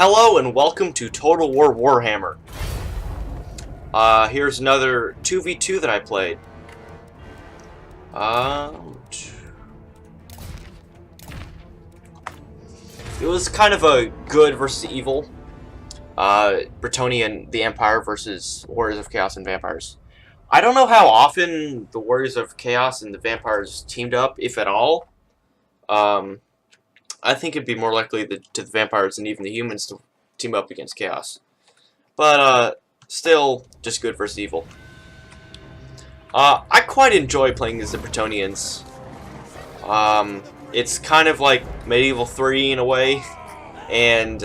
Hello and welcome to Total War Warhammer. Here's another 2v2 that I played. It was kind of a good versus evil. Bretonnia and the Empire versus Warriors of Chaos and Vampires. I don't know how often the Warriors of Chaos and the Vampires teamed up, if at all. I think it'd be more likely to the Vampires and even the humans to team up against Chaos. But, still, just good versus evil. I quite enjoy playing as the Bretonnians. It's kind of like Medieval 3 in a way, and,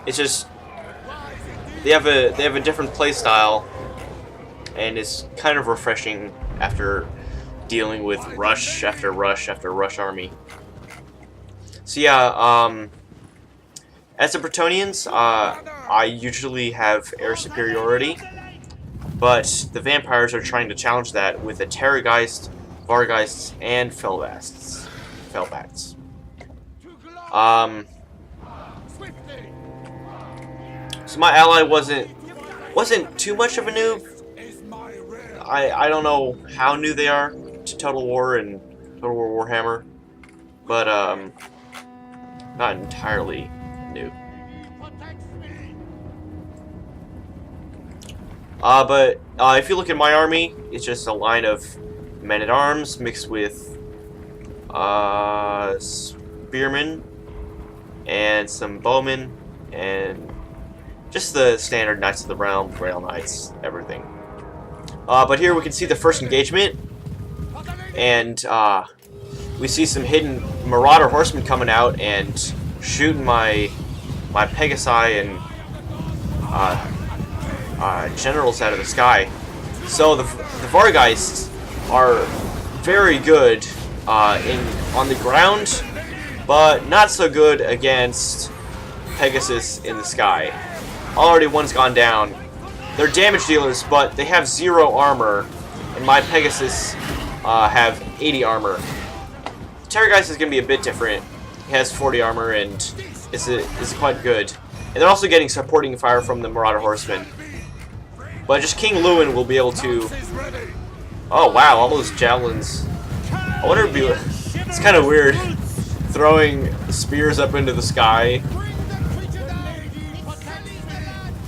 it's just, they have a different play style, and it's kind of refreshing after dealing with rush after rush after rush army. So yeah, as the Bretonnians, I usually have air superiority, but the Vampires are trying to challenge that with a Terrorgeist, Vargeists, and Felbats. So my ally wasn't too much of a noob. I don't know how new they are to Total War and Total War Warhammer, but not entirely new. But if you look at my army, it's just a line of men-at-arms mixed with spearmen and some bowmen and just the standard Knights of the Realm, Grail Knights, everything. But here we can see the first engagement, and we see some hidden Marauder Horsemen coming out and shooting my Pegasi and generals out of the sky. So the Vargeists are very good on the ground, but not so good against Pegasus in the sky. Already one's gone down. They're damage dealers, but they have 0 armor, and my Pegasus have 80 armor. Terrorgeist is going to be a bit different. He has 40 armor and is quite good. And they're also getting supporting fire from the Marauder Horsemen. But just King Louen will be able to... Oh wow, all those javelins. I wonder if it's kind of weird throwing spears up into the sky.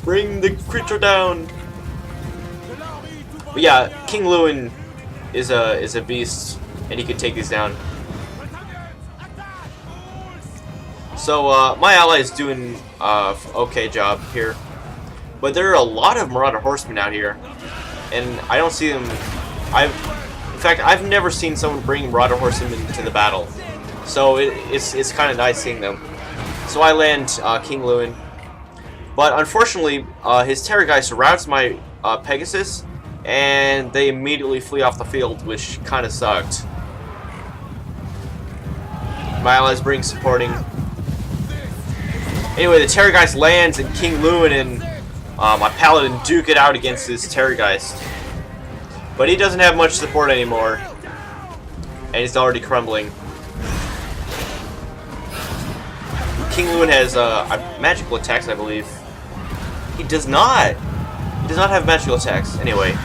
Bring the creature down. But yeah, King Louen is a beast, and he can take these down. So my ally is doing okay job here, but there are a lot of Marauder Horsemen out here, and I don't see them. In fact, I've never seen someone bring Marauder Horsemen into the battle, so it's kind of nice seeing them. So I land King Louen. But unfortunately, his Terrorgeist routs my Pegasus, and they immediately flee off the field, which kind of sucked. My allies bring supporting. Anyway, the Terrorgeist lands, and King Louen and my Paladin duke it out against his Terrorgeist. But he doesn't have much support anymore, and he's already crumbling. King Louen has magical attacks, I believe. He does not. He does not have magical attacks. Anyway.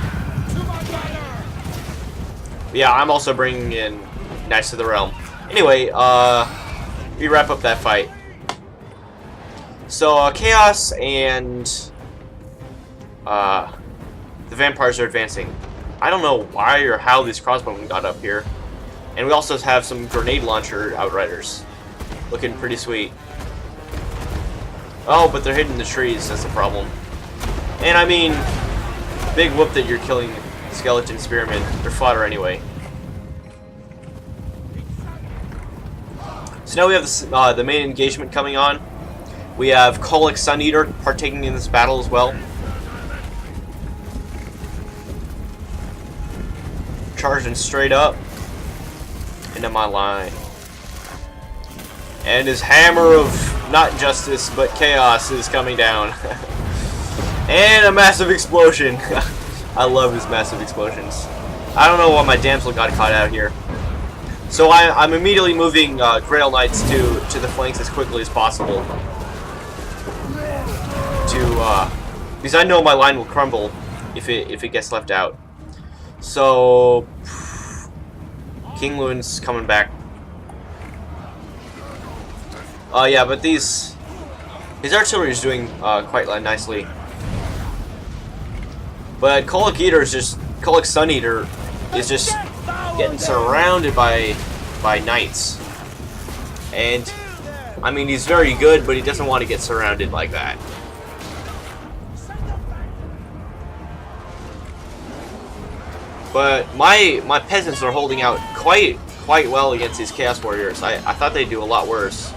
Yeah, I'm also bringing in Knights of the Realm. Anyway, we wrap up that fight. So, Chaos and the Vampires are advancing. I don't know why or how these crossbowmen got up here. And we also have some grenade launcher outriders. Looking pretty sweet. Oh, but they're hidden in the trees, that's the problem. And I mean, big whoop that you're killing skeleton spearmen. They're fodder anyway. So now we have the main engagement coming on. We have Karl Sun Eater partaking in this battle as well. Charging straight up into my line. And his hammer of not justice, but chaos is coming down. And a massive explosion. I love his massive explosions. I don't know why my damsel got caught out here. So I'm immediately moving Grail Knights to the flanks as quickly as possible. Because I know my line will crumble if it gets left out. So King Louen's coming back. Yeah, but his artillery is doing quite nicely. But Kolok Sun Eater is just getting surrounded by knights. And I mean, he's very good, but he doesn't want to get surrounded like that. But my peasants are holding out quite well against these Chaos Warriors. I thought they'd do a lot worse.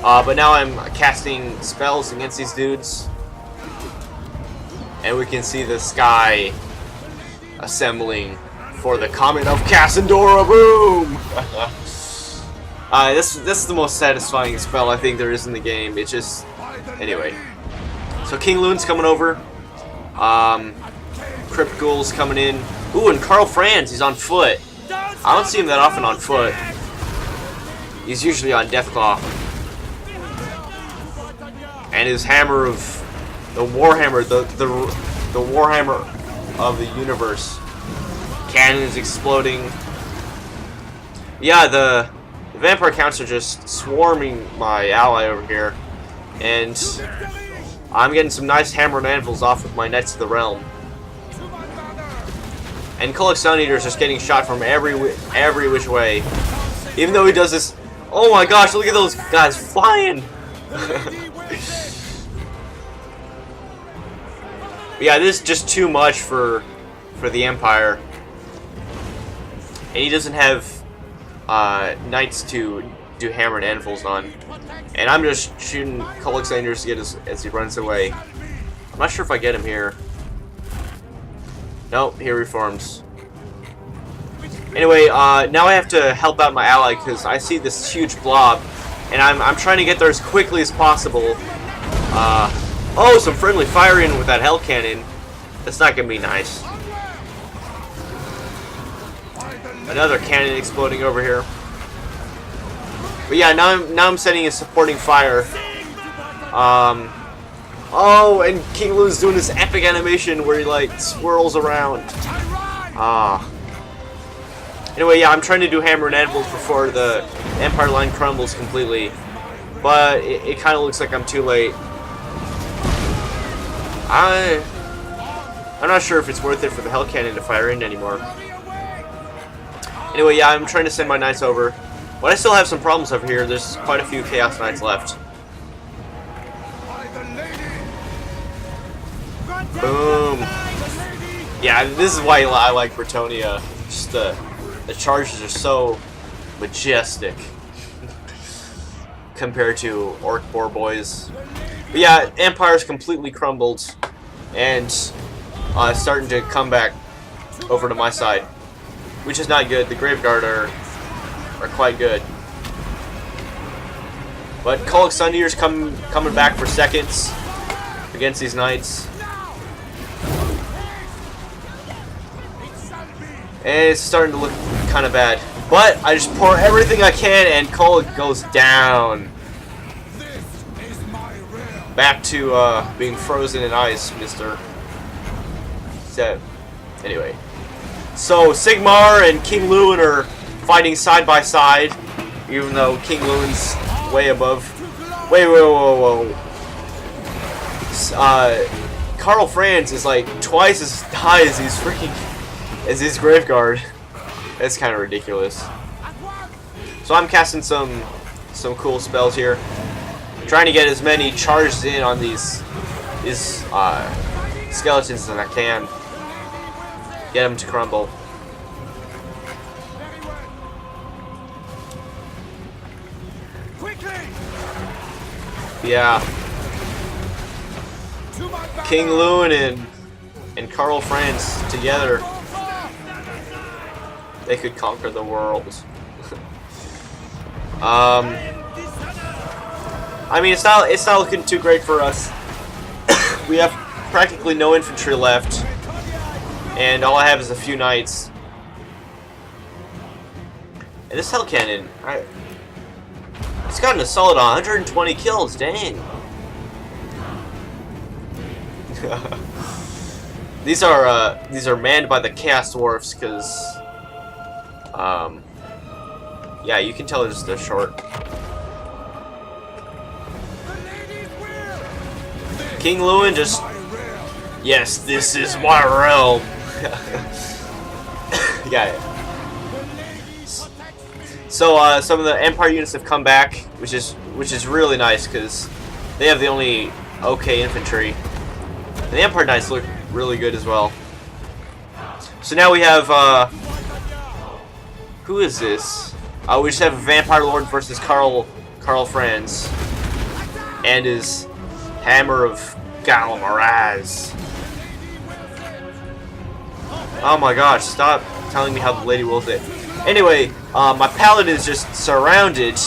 But now I'm casting spells against these dudes. And we can see the sky assembling for the Comet of Cassandora. Boom! This is the most satisfying spell I think there is in the game. It's just... Anyway. So King Louen's coming over. Crypt Ghoul's coming in. Ooh, and Franz, he's on foot. I don't see him that often on foot. He's usually on Deathclaw. And his hammer of... the Warhammer, the Warhammer of the universe. Cannons exploding. Yeah, the vampire counts are just swarming my ally over here. And I'm getting some nice hammer and anvils off with my Knights of the Realm. And Kolok Sun Eater is just getting shot from every which way. Even though he does this... Oh my gosh, look at those guys flying! Yeah, this is just too much for the Empire. And he doesn't have knights to do hammer and anvils on. And I'm just shooting Kolok Sun Eaters to get as he runs away. I'm not sure if I get him here. Nope, he reforms. Anyway, now I have to help out my ally because I see this huge blob, and I'm trying to get there as quickly as possible. Oh, some friendly firing with that hell cannon. That's not gonna be nice. Another cannon exploding over here. But yeah, now I'm sending a supporting fire. Oh, and King Lou's doing this epic animation where he like swirls around. Anyway, yeah, I'm trying to do hammer and anvils before the Empire line crumbles completely, but it kind of looks like I'm too late. I'm not sure if it's worth it for the hell cannon to fire in anymore. Anyway, yeah, I'm trying to send my knights over, but I still have some problems over here. There's quite a few Chaos Knights left. Boom. Yeah, this is why I like Bretonnia. Just the charges are so majestic compared to Orc Boar Boys. But yeah, Empire's completely crumbled and starting to come back over to my side, which is not good. The Graveguard are quite good. But Kolok Sun Eater's coming back for seconds against these knights. And it's starting to look kind of bad. But I just pour everything I can and Kolok goes down. Back to being frozen in ice, mister. So, anyway. So Sigmar and King Louen are fighting side by side. Even though King Louen's way above. Wait, whoa. Karl Franz is like twice as high as he's freaking... as his Graveguard. That's kind of ridiculous. So I'm casting some cool spells here. Trying to get as many charges in on these skeletons as I can. Get them to crumble. Yeah. King Louen and Karl Franz together. They could conquer the world. I mean, it's not looking too great for us. We have practically no infantry left, and all I have is a few knights. And this hell cannon, it's gotten a solid 120 kills. Dang. These are manned by the Chaos Dwarfs, because yeah, you can tell they're short. King Louen just, yes, this is my realm. Yeah. So some of the Empire units have come back, which is really nice, because they have the only okay infantry. And the Empire Knights look really good as well. So now we have who is this? We just have a Vampire Lord versus Karl Franz and his Hammer of Galmaraz. Oh my gosh, stop telling me how the lady wills it. Anyway, my paladin is just surrounded,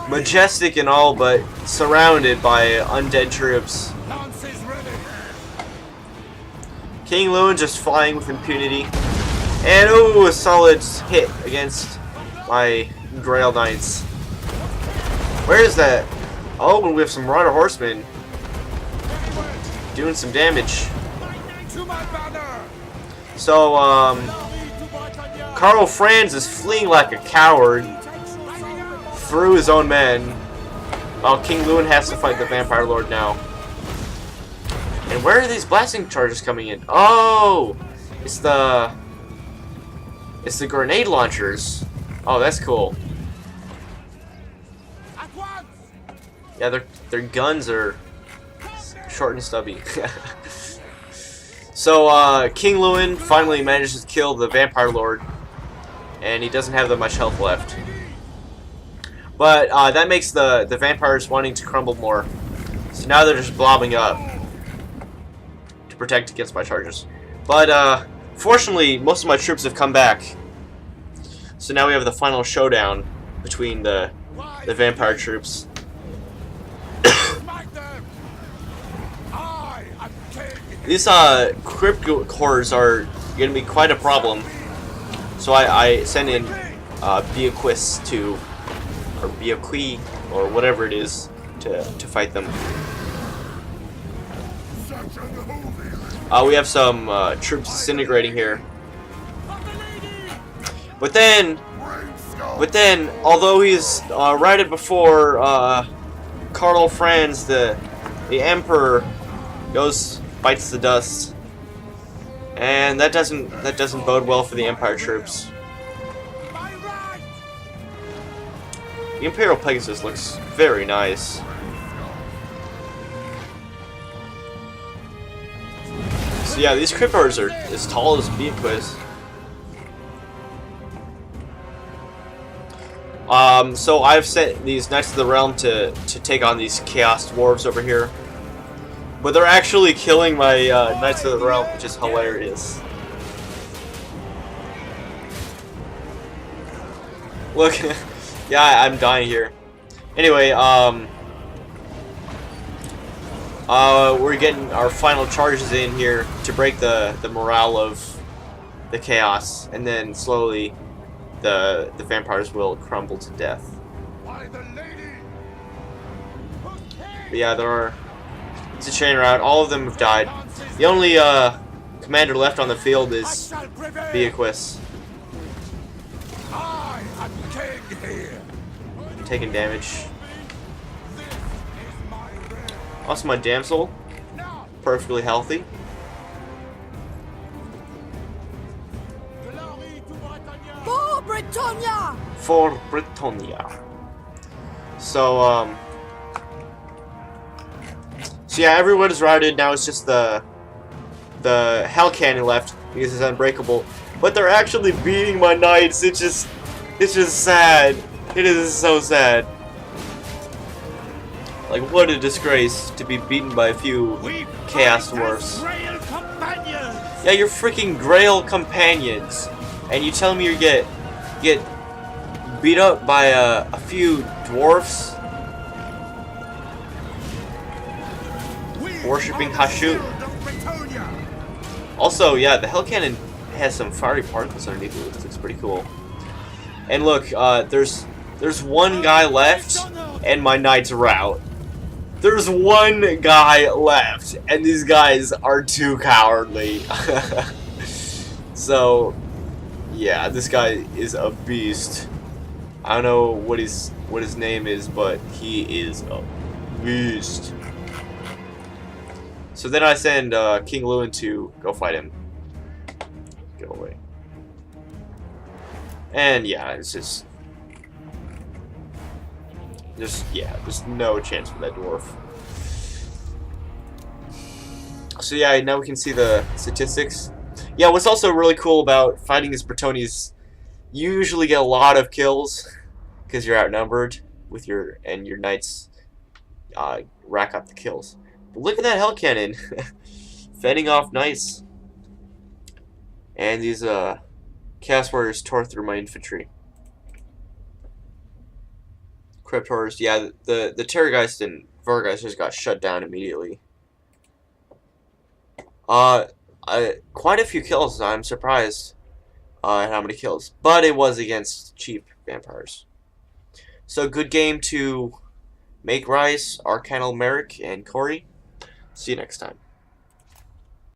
majestic and all, but surrounded by undead troops. King Louen just flying with impunity. And ooh, a solid hit against my Grail Knights. Where is that? Oh, and we have some Rider Horsemen doing some damage. So, Karl Franz is fleeing like a coward through his own men, while King Louen has to fight the Vampire Lord now. And where are these blasting charges coming in? Oh, it's the grenade launchers. Oh, that's cool. Yeah, their guns are short and stubby. So King Louen finally manages to kill the Vampire Lord, and he doesn't have that much health left. But that makes the vampires wanting to crumble more. So now they're just blobbing up to protect against my charges. But fortunately, most of my troops have come back. So now we have the final showdown between the vampire troops. These crypt cores are going to be quite a problem. So I send in Beaquist to, or Beaqui, or whatever it is, to fight them. We have some troops disintegrating here. But then, although he's routed before Karl Franz, the Emperor bites the dust, and that doesn't bode well for the Empire troops. The Imperial Pegasus looks very nice. So yeah, these Crippers are as tall as Beaquist. So I've sent these Knights of the Realm to take on these Chaos Dwarves over here. But they're actually killing my Knights of the Realm, which is hilarious. Look, yeah, I'm dying here. Anyway, we're getting our final charges in here to break the morale of the chaos, and then slowly the vampires will crumble to death. But yeah, it's a chain rout. All of them have died. The only commander left on the field is Beaquist. Taking damage. Also, my damsel, perfectly healthy. For Britannia! For Britannia. So yeah, everyone is routed. Now it's just the Hell Cannon left because it's unbreakable. But they're actually beating my knights. It's just sad. It is so sad. Like, what a disgrace to be beaten by a few Chaos Dwarfs. Yeah, you're freaking Grail companions, and you tell me you get beat up by a few dwarfs worshipping Hashut. Also, yeah, the Hell Cannon has some fiery particles underneath it. It looks pretty cool. And look, there's one guy left, and my knights are out. There's one guy left, and these guys are too cowardly. So, yeah, this guy is a beast. I don't know what his name is, but he is a beast. So then I send King Louen to go fight him. Go away. And yeah, it's just there's no chance for that dwarf. So yeah, now we can see the statistics. Yeah, what's also really cool about fighting as Bretonnies, you usually get a lot of kills because you're outnumbered with your knights rack up the kills. But look at that hell cannon, fending off knights, and these chaos warriors tore through my infantry. Crypt horrors, yeah, the Terrorgeist and Vorgeist just got shut down immediately. Quite a few kills. I'm surprised at how many kills, but it was against cheap vampires. So good game to Make Rice, Arcanal Merrick, and Corey. See you next time.